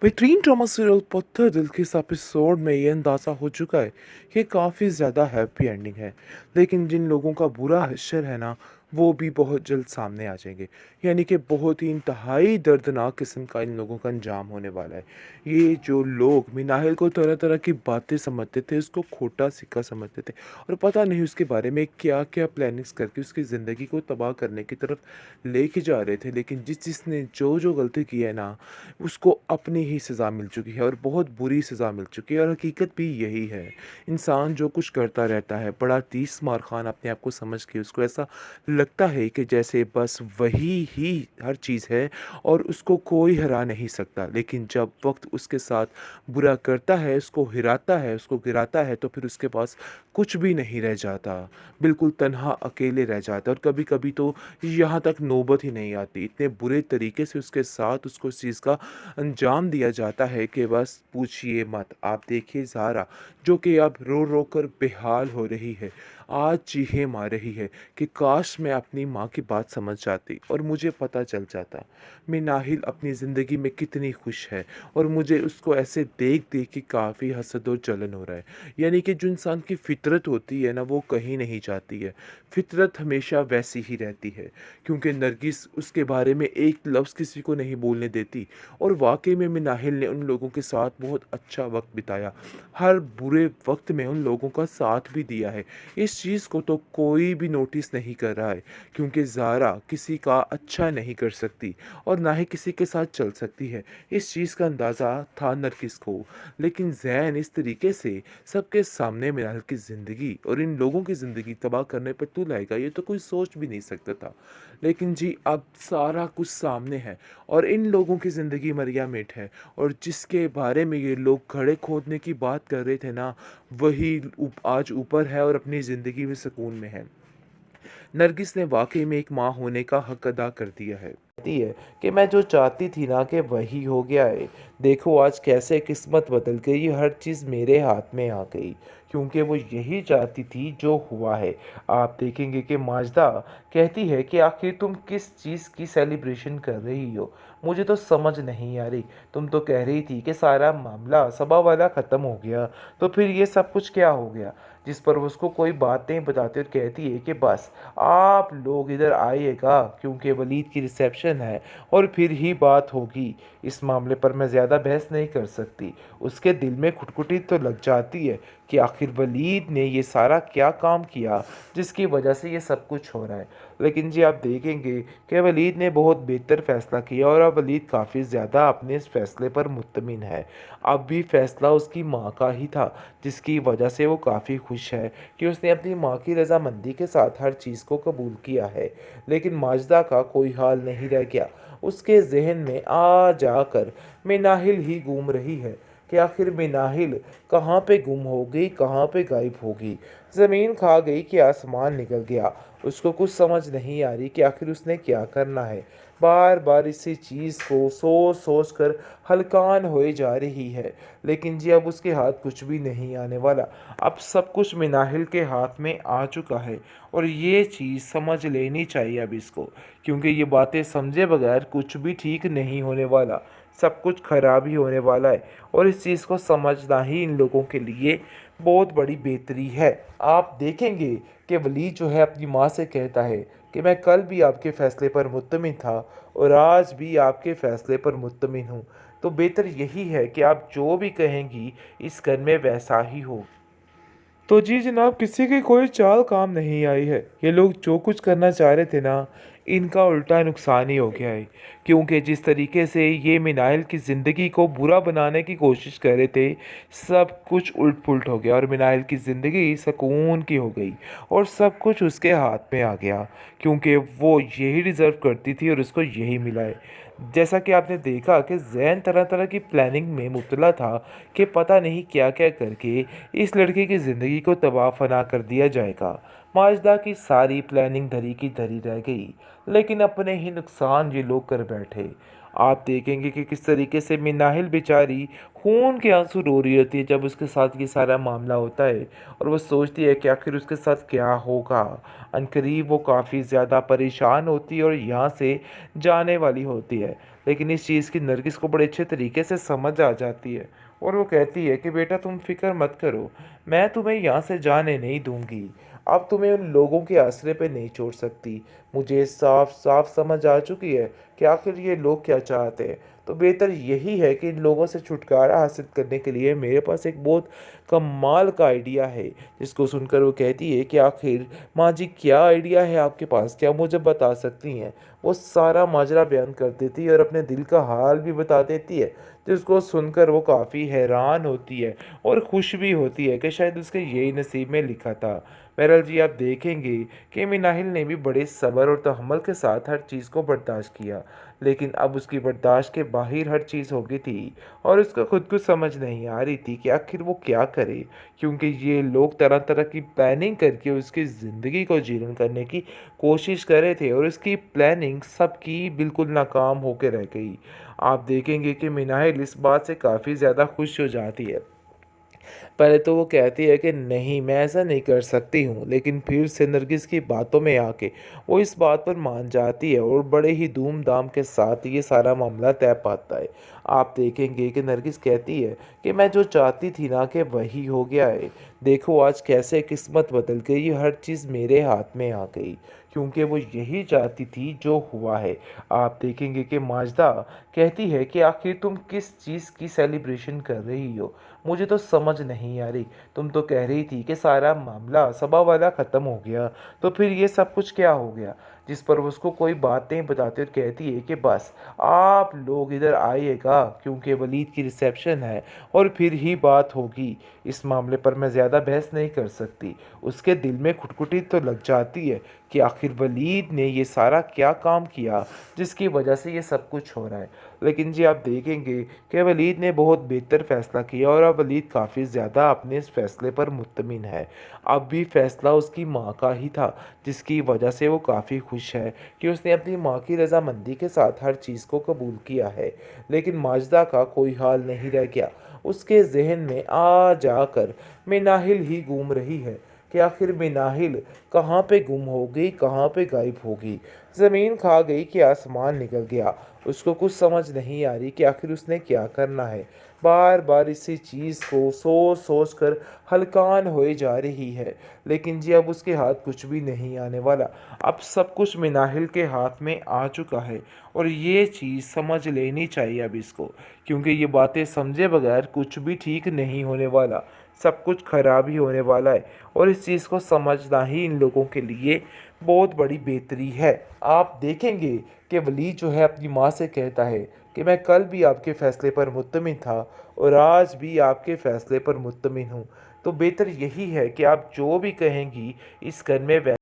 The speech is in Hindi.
बेहतरीन ड्रामा सीरियल पत्थर दिल के इस एपिसोड में ये अंदाज़ा हो चुका है कि काफ़ी ज़्यादा हैप्पी एंडिंग है। लेकिन जिन लोगों का बुरा हश्र है ना, वो भी बहुत जल्द सामने आ जाएंगे। यानी कि बहुत ही इंतहाई दर्दनाक किस्म का इन लोगों का अंजाम होने वाला है। ये जो लोग मिनाहिल को तरह तरह की बातें समझते थे, उसको खोटा सिक्का समझते थे और पता नहीं उसके बारे में क्या क्या प्लानिंग्स करके उसकी ज़िंदगी को तबाह करने की तरफ लेके जा रहे थे। लेकिन जिसने जो जो गलती की है ना, उसको अपनी ही सज़ा मिल चुकी है और बहुत बुरी सज़ा मिल चुकी है और हकीकत भी यही है। इंसान जो कुछ करता रहता है, बड़ा तीस मार खान अपने आप को समझ के उसको ऐसा लगता है कि जैसे बस वही ही हर चीज़ है और उसको कोई हरा नहीं सकता। लेकिन जब वक़्त उसके साथ बुरा करता है, उसको हिराता है, उसको गिराता है, तो फिर उसके पास कुछ भी नहीं रह जाता। बिल्कुल तन्हा अकेले रह जाता है और कभी-कभी तो यहाँ तक नौबत ही नहीं आती। इतने बुरे तरीके से उसके साथ उसको इस चीज़ का अंजाम दिया जाता है कि बस पूछिए मत। आप देखिए ज़ारा, जो कि अब रो-रो कर बेहाल हो रही है। आज चीखें मार रही है कि काश मैं अपनी माँ की बात समझ जाती और मुझे पता चल जाता। मिनाहिल अपनी ज़िंदगी में कितनी खुश है और मुझे उसको ऐसे देख-देख के काफ़ी हसद और जलन हो रहा है। यानी कि जो इंसान की फ़ितरत होती है ना, वो कहीं नहीं जाती है। फ़ितरत हमेशा वैसी ही रहती है, क्योंकि नरगिस उसके बारे में एक लफ्ज़ किसी को नहीं बोलने देती। और वाक़ई में मिनाहिल ने उन लोगों के साथ बहुत अच्छा वक़्त बिताया। हर बुरे वक़्त में उन लोगों का साथ भी दिया है। इस चीज़ को तो कोई भी नोटिस नहीं कर रहा है, क्योंकि ज़ारा किसी का अच्छा नहीं कर सकती और ना ही किसी के साथ चल सकती है। इस चीज़ का अंदाज़ा था नरगिस को। लेकिन ज़ैन इस तरीके से सबके सामने मिनाहिल की ज़िंदगी और इन लोगों की ज़िंदगी तबाह करने पर तुल आएगा, ये तो कोई सोच भी नहीं सकता था। लेकिन जी, अब सारा कुछ सामने है और इन लोगों की ज़िंदगी मरिया मेट है और जिसके बारे में ये लोग घड़े खोदने की बात कर रहे थे ना, वही आज ऊपर है और अपनी ज़िंदगी में सुकून में है। नरगिस ने वाक़ई में एक माँ होने का हक अदा कर दिया है। कहती है कि मैं जो चाहती थी ना, कि वही हो गया है। देखो आज कैसे किस्मत बदल गई, हर चीज़ मेरे हाथ में आ गई, क्योंकि वो यही चाहती थी जो हुआ है। आप देखेंगे कि माजदा कहती है कि आखिर तुम किस चीज़ की सेलिब्रेशन कर रही हो? मुझे तो समझ नहीं आ रही। तुम तो कह रही थी कि सारा मामला सबा वाला ख़त्म हो गया, तो फिर ये सब कुछ क्या हो गया? जिस पर वो उसको कोई बात नहीं बताती और कहती है कि बस आप लोग इधर आइएगा, क्योंकि वलीद की रिसेप्शन है और फिर ही बात होगी। इस मामले पर मैं ज़्यादा बहस नहीं कर सकती। उसके दिल में खुटखुटी तो लग जाती है कि आखिर वलीद ने ये सारा क्या काम किया जिसकी वजह से ये सब कुछ हो रहा है। लेकिन जी आप देखेंगे कि वलीद ने बहुत बेहतर फ़ैसला किया और अब वलीद काफ़ी ज़्यादा अपने इस फ़ैसले पर मुत्तमिन है। अब भी फ़ैसला उसकी माँ का ही था, जिसकी वजह से वो काफ़ी खुश है कि उसने अपनी माँ की रज़ामंदी के साथ हर चीज़ को कबूल किया है। लेकिन माजदा का कोई हाल नहीं रह गया। उसके ज़हन में आ जाकर मिनाहिल ही घूम रही है कि आखिर मिनाहिल कहाँ पे गुम हो गई, कहाँ पे गायब हो गई। ज़मीन खा गई कि आसमान निकल गया। उसको कुछ समझ नहीं आ रही कि आखिर उसने क्या करना है। बार बार इसी चीज़ को सोच सोच कर हलकान होए जा रही है। लेकिन जी अब उसके हाथ कुछ भी नहीं आने वाला। अब सब कुछ मिनाहिल के हाथ में आ चुका है और ये चीज़ समझ लेनी चाहिए अब इसको, क्योंकि ये बातें समझे बगैर कुछ भी ठीक नहीं होने वाला। सब कुछ खराब ही होने वाला है और इस चीज़ को समझना ही इन लोगों के लिए बहुत बड़ी बेहतरी है। आप देखेंगे कि वली जो है अपनी माँ से कहता है कि मैं कल भी आपके फ़ैसले पर मुत्तमिन था और आज भी आपके फ़ैसले पर मुत्तमिन हूँ। तो बेहतर यही है कि आप जो भी कहेंगी इस घर में वैसा ही हो। तो जी जनाब, किसी की कोई चाल काम नहीं आई है। ये लोग जो कुछ करना चाह रहे थे ना, इनका उल्टा नुकसान ही हो गया है। क्योंकि जिस तरीके से ये मिनाइल की ज़िंदगी को बुरा बनाने की कोशिश कर रहे थे, सब कुछ उल्ट पुल्ट हो गया और मिनाइल की ज़िंदगी सुकून की हो गई और सब कुछ उसके हाथ में आ गया, क्योंकि वो यही डिज़र्व करती थी और उसको यही मिला है। जैसा कि आपने देखा कि जैन तरह तरह की प्लानिंग में मुब्तला था कि पता नहीं क्या क्या करके इस लड़के की ज़िंदगी को तबाह फना कर दिया जाएगा। माजदा की सारी प्लानिंग धरी की धरी रह गई, लेकिन अपने ही नुकसान ये लोग कर बैठे। आप देखेंगे कि किस तरीके से मिनाहिल बेचारी खून के आंसू रो रही होती है जब उसके साथ ये सारा मामला होता है और वो सोचती है कि आखिर उसके साथ क्या होगा। अनकरीब वो काफ़ी ज़्यादा परेशान होती है और यहाँ से जाने वाली होती है। लेकिन इस चीज़ की नरगिस को बड़े अच्छे तरीके से समझ आ जाती है और वो कहती है कि बेटा तुम फ़िक्र मत करो, मैं तुम्हें यहाँ से जाने नहीं दूँगी। अब तुम्हें उन लोगों के आसरे पे नहीं छोड़ सकती। मुझे साफ-साफ समझ आ चुकी है कि आखिर ये लोग क्या चाहते हैं। तो बेहतर यही है कि इन लोगों से छुटकारा हासिल करने के लिए मेरे पास एक बहुत कमाल का आइडिया है। जिसको सुनकर वो कहती है कि आखिर माँ जी क्या आइडिया है आपके पास? क्या मुझे बता सकती हैं? वो सारा माजरा बयान कर देती है और अपने दिल का हाल भी बता देती है, जिसको सुनकर वो काफ़ी हैरान होती है और खुश भी होती है कि शायद उसके यही नसीब में लिखा था। बहरहाल जी आप देखेंगे कि मिनाहिल ने भी बड़े सब्र और तहम्मुल के साथ हर चीज़ को बर्दाश्त किया, लेकिन अब उसकी बर्दाश्त के बाहर हर चीज़ हो गई थी और उसको खुद को समझ नहीं आ रही थी कि आखिर वो क्या करे, क्योंकि ये लोग तरह-तरह की प्लानिंग करके उसकी ज़िंदगी को जीर्ण करने की कोशिश कर रहे थे और उसकी प्लानिंग सबकी बिल्कुल नाकाम होके रह गई। आप देखेंगे कि मिनाहिल इस बात से काफ़ी ज़्यादा खुश हो जाती है। पहले तो वो कहती है कि नहीं मैं ऐसा नहीं कर सकती हूँ, लेकिन फिर से नरगिस की बातों में आके वो इस बात पर मान जाती है और बड़े ही धूमधाम के साथ ये सारा मामला तय पाता है। आप देखेंगे कि नरगिस कहती है कि मैं जो चाहती थी ना कि वही हो गया है। देखो आज कैसे किस्मत बदल गई, हर चीज़ मेरे हाथ में आ गई, क्योंकि वो यही चाहती थी जो हुआ है। आप देखेंगे कि माजदा कहती है कि आखिर तुम किस चीज़ की सेलिब्रेशन कर रही हो? मुझे तो समझ नहीं आ रही। तुम तो कह रही थी कि सारा मामला सबा वाला ख़त्म हो गया, तो फिर ये सब कुछ क्या हो गया? जिस पर वो उसको कोई बात नहीं बताती और कहती है कि बस आप लोग इधर आइएगा क्योंकि वलीद की रिसेप्शन है और फिर ही बात होगी। इस मामले पर मैं ज़्यादा बहस नहीं कर सकती। उसके दिल में खुटखुटी तो लग जाती है कि आखिर वलीद ने ये सारा क्या काम किया जिसकी वजह से ये सब कुछ हो रहा है। लेकिन जी आप देखेंगे कि वलीद ने बहुत बेहतर फ़ैसला किया और अब वलीद काफ़ी ज़्यादा अपने इस फ़ैसले पर मुत्तमिन है। अब भी फ़ैसला उसकी माँ का ही था, जिसकी वजह से वो काफ़ी खुश है कि उसने अपनी माँ की रज़ामंदी के साथ हर चीज़ को कबूल किया है। लेकिन माजदा का कोई हाल नहीं रह गया। उसके ज़हन में आ जाकर मिनाहिल ही घूम रही है कि आखिर मिनाहिल कहाँ पे गुम हो गई, कहाँ पे गायब हो गई। ज़मीन खा गई कि आसमान निकल गया। उसको कुछ समझ नहीं आ रही कि आखिर उसने क्या करना है। बार-बार इसी चीज़ को सोच-सोच कर हलकान होए जा रही है। लेकिन जी अब उसके हाथ कुछ भी नहीं आने वाला। अब सब कुछ मिनाहिल के हाथ में आ चुका है और ये चीज़ समझ लेनी चाहिए अब इसको, क्योंकि ये बातें समझे बगैर कुछ भी ठीक नहीं होने वाला। सब कुछ खराब ही होने वाला है और इस चीज़ को समझना ही इन लोगों के लिए बहुत बड़ी बेहतरी है। आप देखेंगे कि वलीद जो है अपनी माँ से कहता है कि मैं कल भी आपके फ़ैसले पर मुत्तमिन था और आज भी आपके फ़ैसले पर मुत्तमिन हूँ। तो बेहतर यही है कि आप जो भी कहेंगी इस घर में